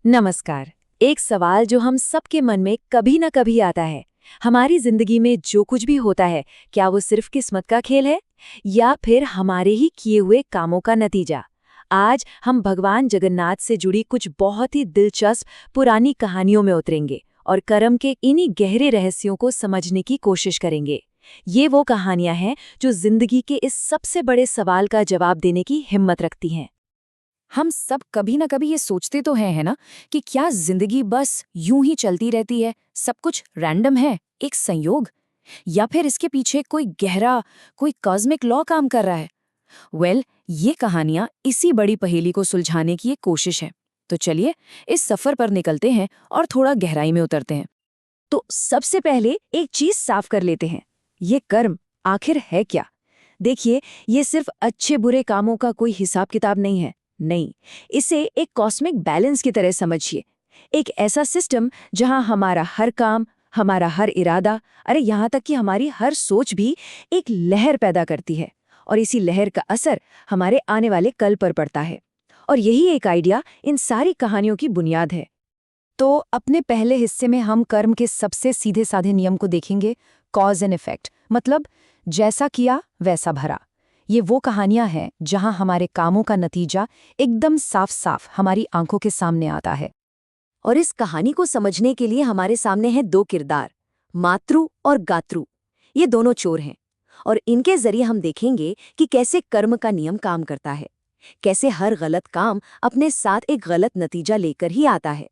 नमस्कार। एक सवाल जो हम सबके मन में कभी न कभी आता है, हमारी जिंदगी में जो कुछ भी होता है, क्या वो सिर्फ किस्मत का खेल है या फिर हमारे ही किए हुए कामों का नतीजा? आज हम भगवान जगन्नाथ से जुड़ी कुछ बहुत ही दिलचस्प पुरानी कहानियों में उतरेंगे और कर्म के इन्हीं गहरे रहस्यों को समझने की कोशिश करेंगे। ये वो कहानियां हैं जो जिंदगी के इस सबसे बड़े सवाल का जवाब देने की हिम्मत रखती हैं। हम सब कभी ना कभी ये सोचते तो हैं, है ना, कि क्या जिंदगी बस यूं ही चलती रहती है, सब कुछ रैंडम है, एक संयोग, या फिर इसके पीछे कोई गहरा, कोई कॉस्मिक लॉ काम कर रहा है। ये कहानियां इसी बड़ी पहेली को सुलझाने की एक कोशिश है। तो चलिए इस सफर पर निकलते हैं और थोड़ा गहराई में उतरते हैं। तो सबसे पहले एक चीज साफ कर लेते हैं, ये कर्म आखिर है क्या? देखिए, ये सिर्फ अच्छे बुरे कामों का कोई हिसाब किताब नहीं है। नहीं, इसे एक कॉस्मिक बैलेंस की तरह समझिए। एक ऐसा सिस्टम जहां हमारा हर काम, हमारा हर इरादा, अरे यहाँ तक कि हमारी हर सोच भी एक लहर पैदा करती है और इसी लहर का असर हमारे आने वाले कल पर पड़ता है। और यही एक आइडिया इन सारी कहानियों की बुनियाद है। तो अपने पहले हिस्से में हम कर्म के सबसे सीधे साधे नियम को देखेंगे, कॉज एंड इफेक्ट, मतलब जैसा किया वैसा भरा। ये वो कहानियां हैं जहां हमारे कामों का नतीजा एकदम साफ साफ हमारी आंखों के सामने आता है। और इस कहानी को समझने के लिए हमारे सामने हैं दो किरदार, मातृ और गातृ। ये दोनों चोर हैं और इनके जरिए हम देखेंगे कि कैसे कर्म का नियम काम करता है, कैसे हर गलत काम अपने साथ एक गलत नतीजा लेकर ही आता है।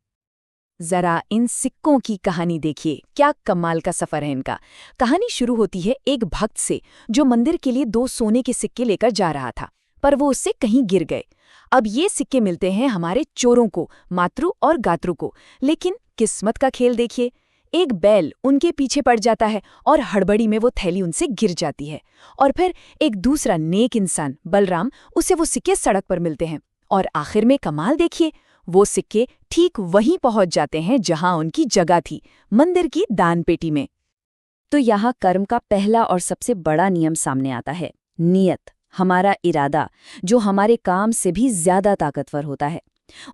जरा इन सिक्कों की कहानी देखिए, क्या कमाल का सफर है इनका। कहानी शुरू होती है एक भक्त से जो मंदिर के लिए 2 सोने के सिक्के लेकर जा रहा था, पर वो उससे कहीं गिर गए। अब ये सिक्के मिलते हैं हमारे चोरों को, मातृ और गातृ को। लेकिन किस्मत का खेल देखिए, एक बैल उनके पीछे पड़ जाता है और हड़बड़ी में वो थैली उनसे गिर जाती है। और फिर एक दूसरा नेक इंसान बलराम, उसे वो सिक्के सड़क पर मिलते हैं और आखिर में कमाल देखिए, वो सिक्के ठीक वहीं पहुंच जाते हैं जहां उनकी जगह थी, मंदिर की दान पेटी में। तो यहाँ कर्म का पहला और सबसे बड़ा नियम सामने आता है, नियत, हमारा इरादा, जो हमारे काम से भी ज्यादा ताकतवर होता है।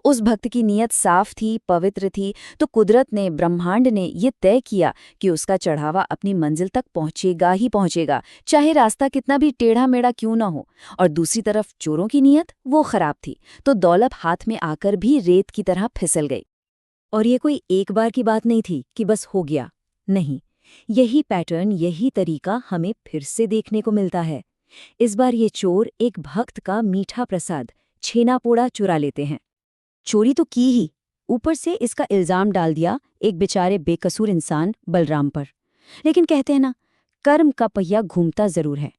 उस भक्त की नियत साफ थी, पवित्र थी, तो कुदरत ने, ब्रह्मांड ने ये तय किया कि उसका चढ़ावा अपनी मंजिल तक पहुंचेगा ही पहुंचेगा, चाहे रास्ता कितना भी टेढ़ा मेढ़ा क्यों ना हो। और दूसरी तरफ चोरों की नियत वो खराब थी, तो दौलत हाथ में आकर भी रेत की तरह फिसल गई। और ये कोई एक बार की बात नहीं थी कि बस हो गया। नहीं, यही पैटर्न, यही तरीका हमें फिर से देखने को मिलता है। इस बार ये चोर एक भक्त का मीठा प्रसाद, छेना पोड़ा, चुरा लेते हैं। चोरी तो की ही, ऊपर से इसका इल्जाम डाल दिया एक बेचारे बेकसूर इंसान बलराम पर। लेकिन कहते हैं ना, कर्म का पहिया घूमता जरूर है।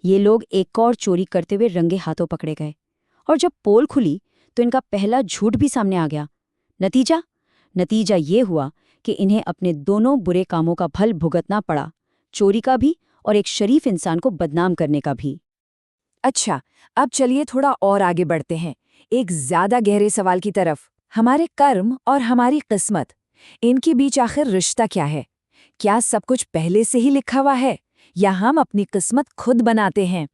ये लोग एक और चोरी करते हुए रंगे हाथों पकड़े गए और जब पोल खुली तो इनका पहला झूठ भी सामने आ गया। नतीजा ये हुआ कि इन्हें अपने दोनों बुरे कामों का फल भुगतना पड़ा, चोरी का भी और एक शरीफ इंसान को बदनाम करने का भी। अच्छा, अब चलिए थोड़ा और आगे बढ़ते हैं, एक ज्यादा गहरे सवाल की तरफ। हमारे कर्म और हमारी किस्मत, इनके बीच आखिर रिश्ता क्या है? क्या सब कुछ पहले से ही लिखा हुआ है या हम अपनी किस्मत खुद बनाते हैं?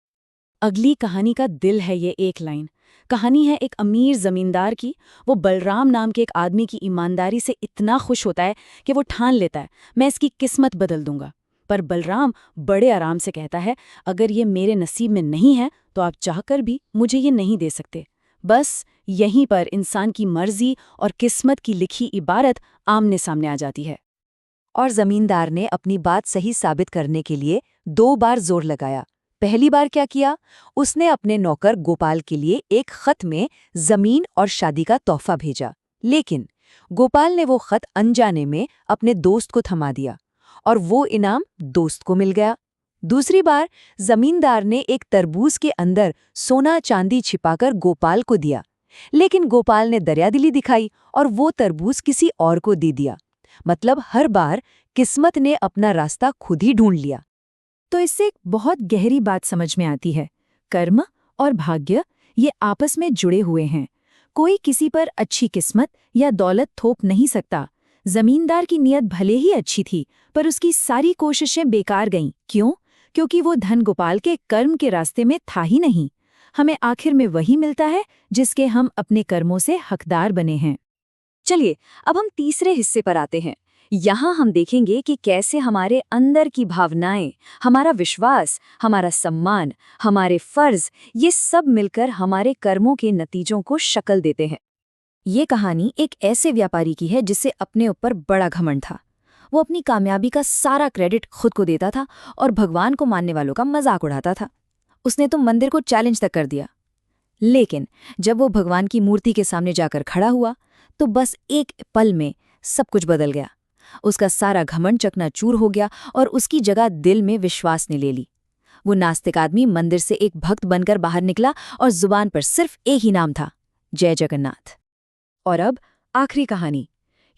अगली कहानी का दिल है ये एक लाइन। कहानी है एक अमीर जमींदार की। वो बलराम नाम के एक आदमी की ईमानदारी से इतना खुश होता है कि वो ठान लेता है, मैं इसकी किस्मत बदल दूंगा। पर बलराम बड़े आराम से कहता है, अगर ये मेरे नसीब में नहीं है तो आप चाहकर भी मुझे ये नहीं दे सकते। बस यहीं पर इंसान की मर्जी और किस्मत की लिखी इबारत आमने सामने आ जाती है। और जमींदार ने अपनी बात सही साबित करने के लिए 2 बार जोर लगाया। पहली बार क्या किया, उसने अपने नौकर गोपाल के लिए एक खत में जमीन और शादी का तोहफा भेजा। लेकिन गोपाल ने वो खत अनजाने में अपने दोस्त को थमा दिया और वो इनाम दोस्त को मिल गया। दूसरी बार जमींदार ने एक तरबूज के अंदर सोना चांदी छिपाकर गोपाल को दिया, लेकिन गोपाल ने दरियादिली दिखाई और वो तरबूज किसी और को दे दिया। मतलब हर बार किस्मत ने अपना रास्ता खुद ही ढूंढ लिया। तो इससे एक बहुत गहरी बात समझ में आती है, कर्म और भाग्य ये आपस में जुड़े हुए हैं। कोई किसी पर अच्छी किस्मत या दौलत थोप नहीं सकता। जमींदार की नीयत भले ही अच्छी थी, पर उसकी सारी कोशिशें बेकार गईं। क्यों? क्योंकि वो धन गोपाल के कर्म के रास्ते में था ही नहीं। हमें आखिर में वही मिलता है जिसके हम अपने कर्मों से हकदार बने हैं। चलिए अब हम तीसरे हिस्से पर आते हैं। यहाँ हम देखेंगे कि कैसे हमारे अंदर की भावनाएं, हमारा विश्वास, हमारा सम्मान, हमारे फर्ज, ये सब मिलकर हमारे कर्मों के नतीजों को शक्ल देते हैं। ये कहानी एक ऐसे व्यापारी की है जिसे अपने ऊपर बड़ा घमंड था। वो अपनी कामयाबी का सारा क्रेडिट खुद को देता था और भगवान को मानने वालों का मजाक उड़ाता था। उसने तो मंदिर को चैलेंज तक कर दिया। लेकिन जब वो भगवान की मूर्ति के सामने जाकर खड़ा हुआ तो बस एक पल में सब कुछ बदल गया। उसका सारा घमंड चकनाचूर हो गया और उसकी जगह दिल में विश्वास ने ले ली। वो नास्तिक आदमी मंदिर से एक भक्त बनकर बाहर निकला और जुबान पर सिर्फ एक ही नाम था, जय जगन्नाथ। और अब आखिरी कहानी।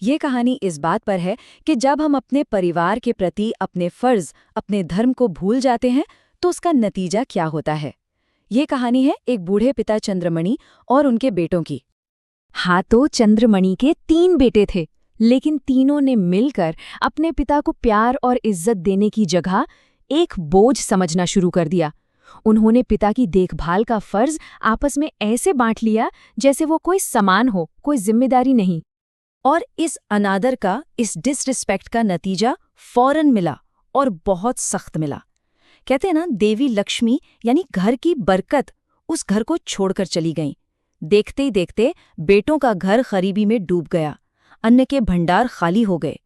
ये कहानी इस बात पर है कि जब हम अपने परिवार के प्रति अपने फर्ज, अपने धर्म को भूल जाते हैं तो उसका नतीजा क्या होता है। ये कहानी है एक बूढ़े पिता चंद्रमणि और उनके बेटों की। हाँ, तो चंद्रमणि के 3 बेटे थे, लेकिन तीनों ने मिलकर अपने पिता को प्यार और इज्जत देने की जगह एक बोझ समझना शुरू कर दिया। उन्होंने पिता की देखभाल का फर्ज आपस में ऐसे बांट लिया जैसे वो कोई सामान हो, कोई जिम्मेदारी नहीं। और इस अनादर का, इस डिसरिस्पेक्ट का नतीजा फौरन मिला और बहुत सख्त मिला। कहते हैं ना, देवी लक्ष्मी यानी घर की बरकत उस घर को छोड़कर चली गईं। देखते ही देखते बेटों का घर गरीबी में डूब गया, अन्न के भंडार खाली हो गए।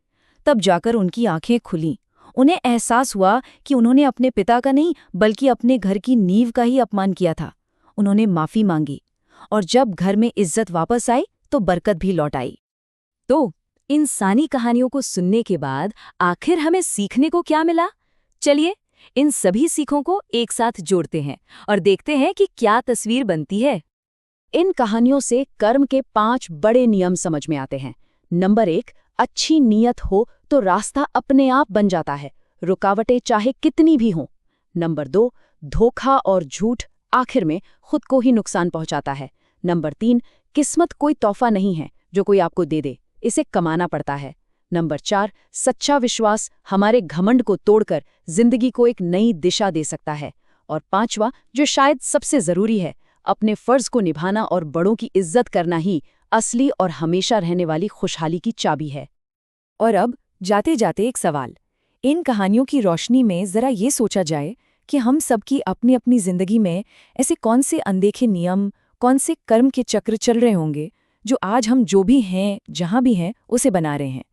तब जाकर उनकी आंखें खुलीं। उन्हें एहसास हुआ कि उन्होंने अपने पिता का नहीं बल्कि अपने घर की नींव का ही अपमान किया था। उन्होंने माफी मांगी और जब घर में इज्जत वापस आई तो बरकत भी लौट आई। तो इंसानी कहानियों को सुनने के बाद आखिर हमें सीखने को क्या मिला? चलिए इन सभी सीखों को एक साथ जोड़ते हैं और देखते हैं कि क्या तस्वीर बनती है। इन कहानियों से कर्म के 5 बड़े नियम समझ में आते हैं। नंबर 1, अच्छी नीयत हो तो रास्ता अपने आप बन जाता है, रुकावटें चाहे कितनी भी हों। नंबर 2, धोखा और झूठ आखिर में खुद को ही नुकसान पहुंचाता है। नंबर 3, किस्मत कोई तोहफा नहीं है जो कोई आपको दे दे, इसे कमाना पड़ता है। नंबर 4, सच्चा विश्वास हमारे घमंड को तोड़कर जिंदगी को एक नई दिशा दे सकता है। और 5वां, जो शायद सबसे जरूरी है, अपने फर्ज को निभाना और बड़ों की इज्जत करना ही असली और हमेशा रहने वाली खुशहाली की चाबी है। और अब जाते जाते एक सवाल। इन कहानियों की रोशनी में जरा ये सोचा जाए कि हम सबकी अपनी अपनी जिंदगी में ऐसे कौन से अनदेखे नियम, कौन से कर्म के चक्र चल रहे होंगे जो आज हम जो भी हैं, जहां भी हैं, उसे बना रहे हैं।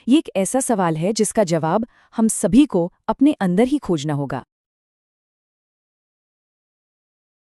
ये एक ऐसा सवाल है जिसका जवाब हम सभी को अपने अंदर ही खोजना होगा।